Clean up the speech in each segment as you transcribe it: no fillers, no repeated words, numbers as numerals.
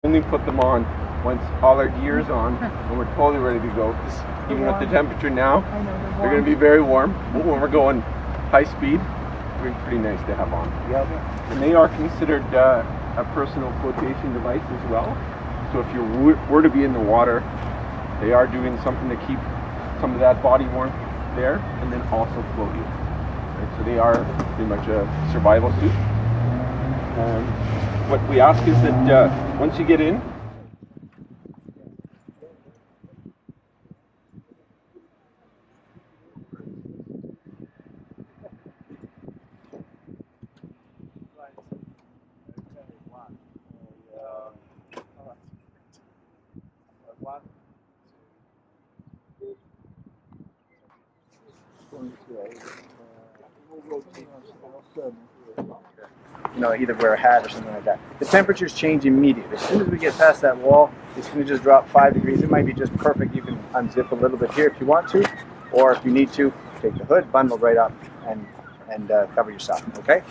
Only put them on once all our gear's on and we're totally ready to go. Even with the temperature now, they're going to be very warm. But when we're going high speed, they're pretty nice to have on. Yep. And they are considered a personal flotation device as well. So if you were to be in the water, they are doing something to keep some of that body warmth there and then also float you. Right? So they are pretty much a survival suit. What we ask is that once you get in, you know, either wear a hat or something like that. The temperatures change immediately. As soon as we get past that wall, it's going to just drop 5 degrees. It might be just perfect. You can unzip a little bit here if you want to, or if you need to, take the hood, bundle right up, and cover yourself. Okay.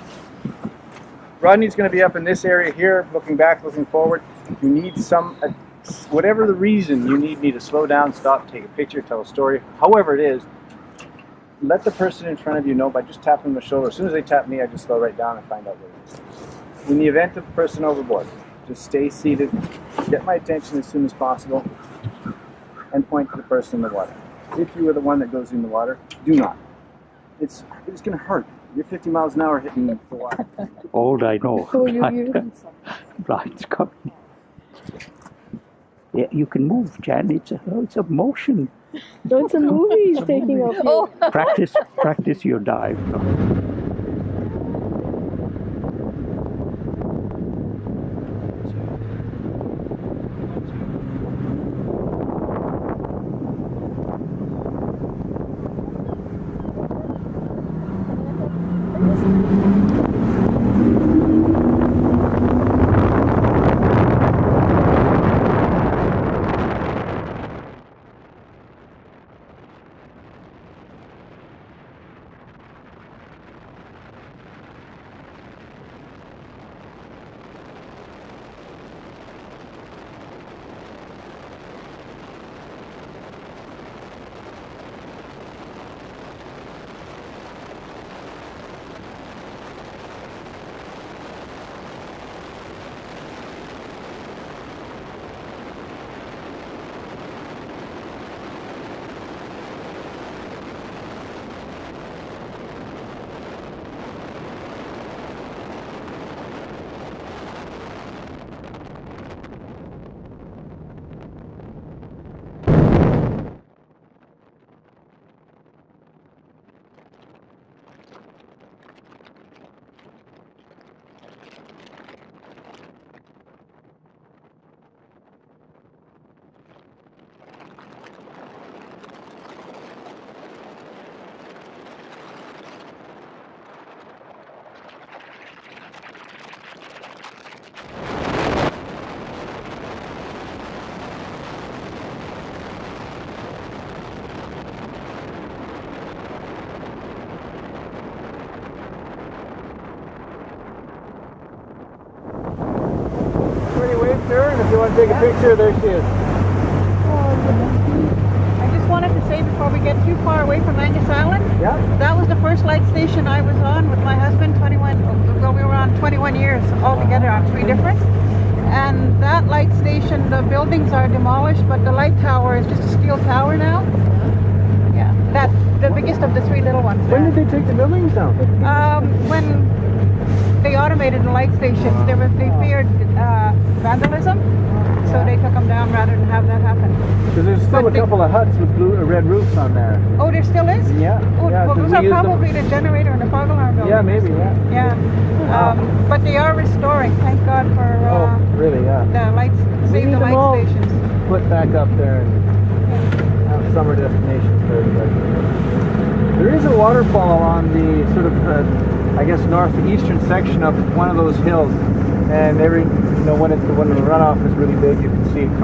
Rodney's going to be up in this area here, looking back, looking forward. You need some, whatever the reason, you need me to slow down, stop, take a picture, tell a story, however it is. Let the person in front of you know by just tapping them on the shoulder. As soon as they tap me, I just slow right down and find out what it is. In the event of the person overboard, just stay seated, get my attention as soon as possible, and point to the person in the water. If you are the one that goes in the water, do not. It's going to hurt. You're 50 miles an hour hitting the water. Old, I know. So you Right, coming. Yeah, you can move, Jan. It's a motion. No, it's a movie he's taking off you. Practice your dive. And if you want to take a picture, there she is. I just wanted to say before we get too far away from Angus Island, Yeah. that was the first light station I was on with my husband. We were on 21 years altogether on 3 different. And that light station, the buildings are demolished, but the light tower is just a steel tower now. Yeah, that's the biggest of the 3 little ones. When did they take the buildings down? When they automated the light stations, they feared vandalism, so they took them down rather than have that happen. Because there's still a couple of huts with red roofs on there. Oh, there still is? Yeah. Oh, yeah, well, those are probably the generator and the fog alarm building. Yeah, maybe, yeah. Yeah. But they are restoring, thank God for really, yeah. the lights, save the light stations. Put back up there and have summer destinations for everybody. There is a waterfall on the sort of, I guess, northeastern section of one of those hills. And when the runoff is really big, you can see it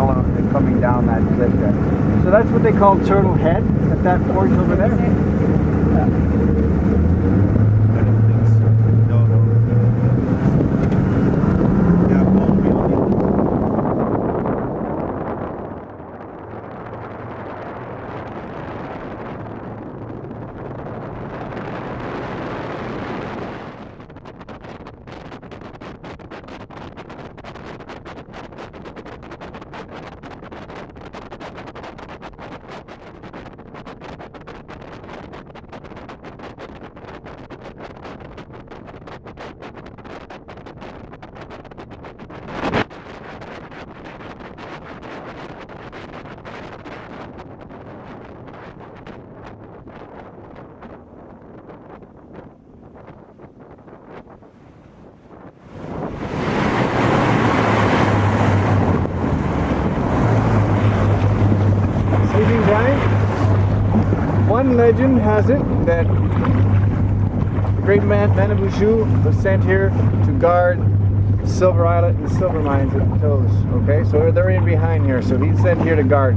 coming down that cliff there. So that's what they call Turtle Head at that point over there. Yeah. I don't think so. No. Yeah, One legend has it that the great man Manabushu was sent here to guard Silver Islet and the silver mines at the toes. Okay, so they're in behind here, so he's sent here to guard.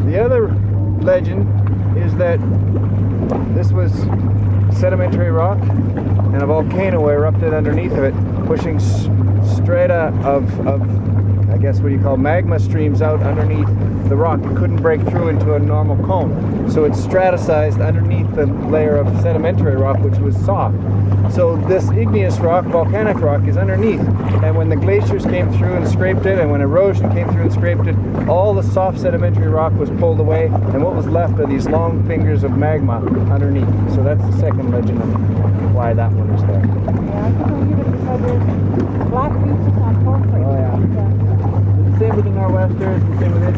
The other legend is that this was sedimentary rock and a volcano erupted underneath of it, pushing strata of I guess what you call magma streams out underneath the rock. It couldn't break through into a normal cone, so it's straticized underneath the layer of sedimentary rock, which was soft. So this igneous rock, volcanic rock, is underneath, and when the glaciers came through and scraped it, and when erosion came through and scraped it, all the soft sedimentary rock was pulled away, and what was left are these long fingers of magma underneath. So that's the second legend of why that one is there. Yeah, I can believe it because there's black beaches on Porphyry. Oh, yeah. Same with the Nor'westers, and same with this.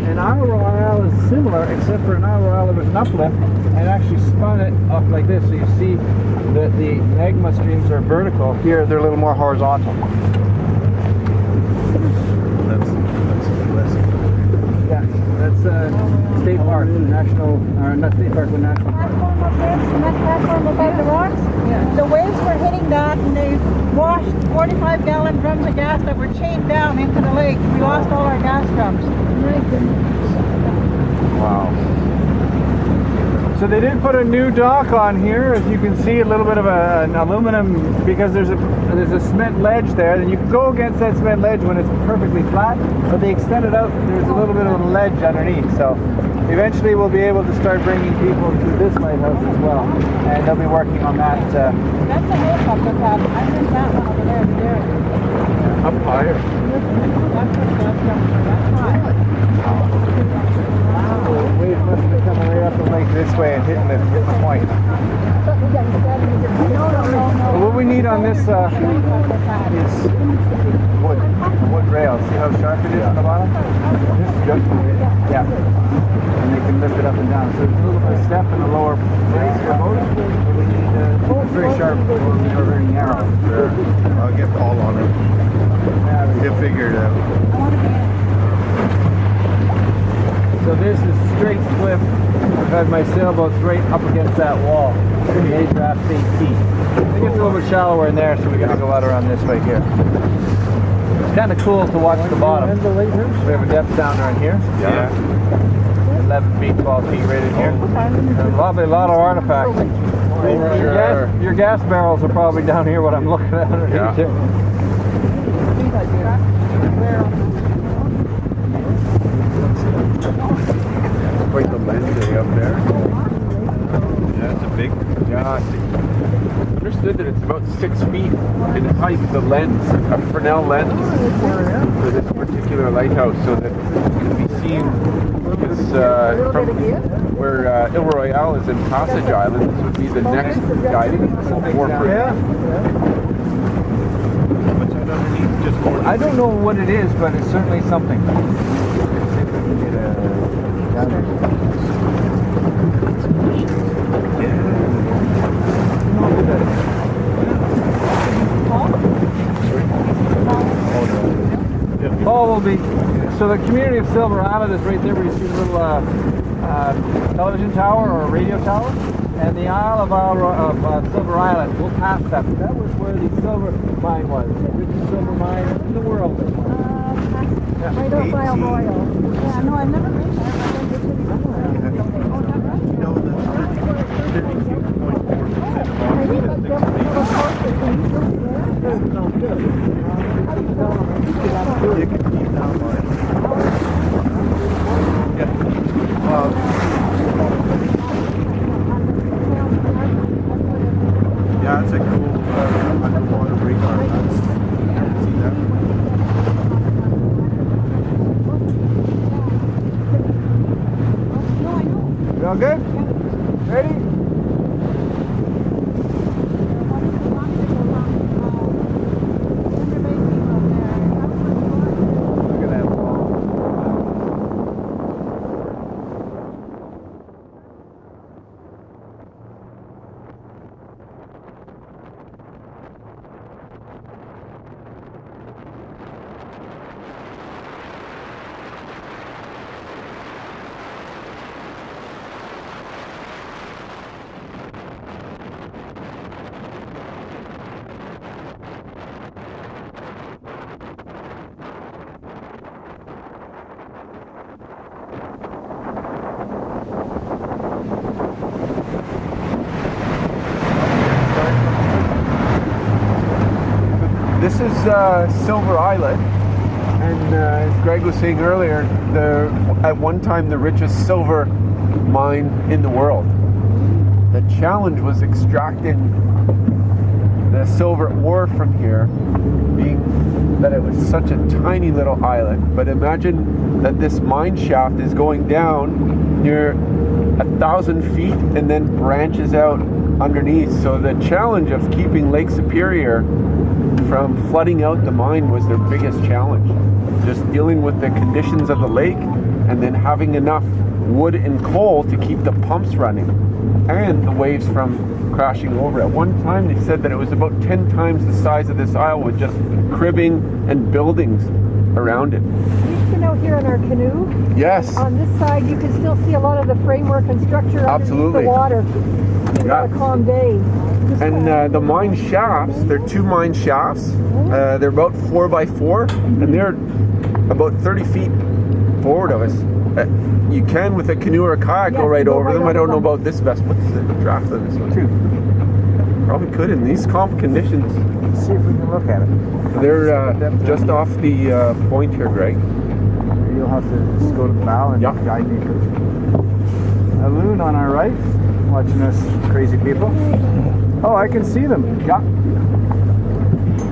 And our Royale is similar, except for an our Royale there was an uplift and actually spun it up like this. So you see that the magma streams are vertical. Here they're a little more horizontal. That's classic. Yeah, that's state park, national, or not state park, but national park. Platform up there, cement platform above the rocks. Yeah. The waves were hitting that, and they washed 45-gallon drums of gas that were chained down into the lake. We lost all our gas drums. My goodness. Wow. So they did put a new dock on here, as you can see, a little bit of an aluminum, because there's a cement ledge there, and you can go against that cement ledge when it's perfectly flat, but they extended out, there's a little bit of a ledge underneath, so eventually we'll be able to start bringing people to this lighthouse as well, and they'll be working on that. That's a helicopter pad. I think that one over there is there. Up higher. That's what that's high. The waves must have been coming right up the lake this way and hitting the point. But what we need on this is wood rail. See how sharp it is on the bottom? This is good. Yeah. And they can lift it up and down. So there's a little bit of step in the lower place for both. But we need it's very sharp or very narrow. Sure. I'll get Paul on it. He'll figure it out. So this is straight cliff. I've had my sailboats right up against that wall. They draft 8 feet. I think it's a little bit shallower in there, so we gotta go out around this way here. It's kind of cool to watch the bottom. We have a depth sounder in here. Yeah. 11 feet, 12 feet right in here. And a lot of artifacts. Your gas barrels are probably down here, what I'm looking at underneath here. Quite the landing up there. Yeah, it's a big. Yeah, I understood that it's about 6 feet in height, the lens, a Fresnel lens for this particular lighthouse, so that it can be seen because from where Ile Royale is in Passage Island, this would be the next guiding Porphyry. What's that underneath? Just I don't know what it is, but it's certainly something. Paul will be. So the community of Silver Island is right there where you see the little television tower or radio tower, and the Isle of Silver Island. We'll pass that. That was where the silver mine was. The richest silver mine in the world. Right up by Isle Royal. Yeah, no, I've never been there. I've been to the other. You know, the 32.4% you can keep that line. Yeah. Yeah, it's a cool underwater radar. See that? You all good? Ready? Look at that wall. this is Silver Island, and as Greg was saying earlier, at one time the richest silver mine in the world. The challenge was extracting the silver ore from here, being that it was such a tiny little island. But imagine that this mine shaft is going down near 1,000 feet and then branches out underneath. So the challenge of keeping Lake Superior from flooding out the mine was their biggest challenge. Just dealing with the conditions of the lake and then having enough wood and coal to keep the pumps running and the waves from crashing over. At one time they said that it was about 10 times the size of this isle with just cribbing and buildings around it. We've been out here in our canoe. Yes. On this side you can still see a lot of the framework and structure Absolutely. underneath the water. Yeah. A calm day. And the mine shafts, they're 2 mine shafts. They're about 4 by 4 and they're about 30 feet forward of us. You can, with a canoe or a kayak, go right over them. I don't know about this vessel. What's the draft on this one? 2. Probably could in these calm conditions. Let's see if we can look at it. They're just off the point here, Greg. You'll have to just go to the bow and guide me. A loon on our right, watching us crazy people. Oh, I can see them. Yeah.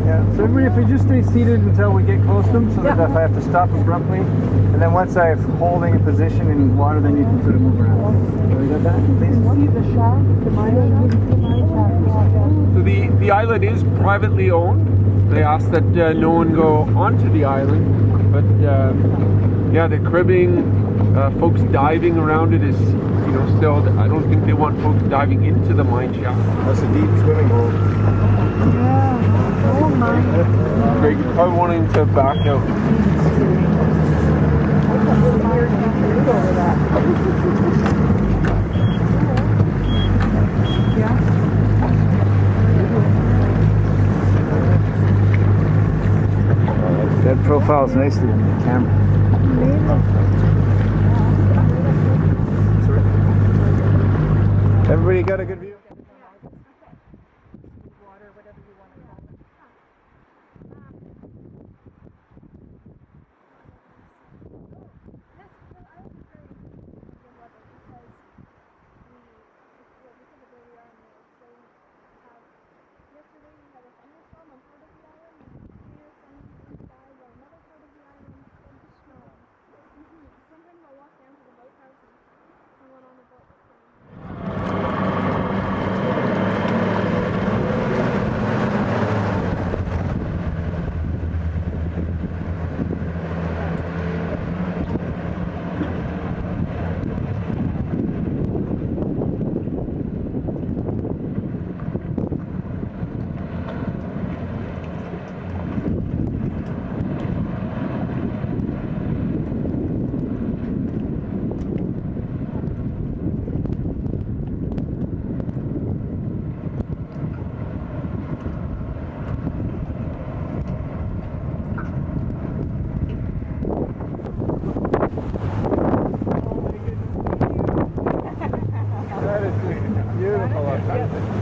Yeah. So everybody, if we just stay seated until we get close to them, so that if I have to stop abruptly, and then once I'm holding a position in water, then you can sort of move around. So we got that, please? See the shaft, the mine shaft. So the island is privately owned. They asked that no one go onto the island, but yeah, the cribbing, folks diving around it is, still. I don't think they want folks diving into the mine shaft. That's a deep swimming hole. Yeah. Oh my. Greg, you're probably wanting to back out. That profiles nicely on the camera. Everybody got a good view? Beautiful.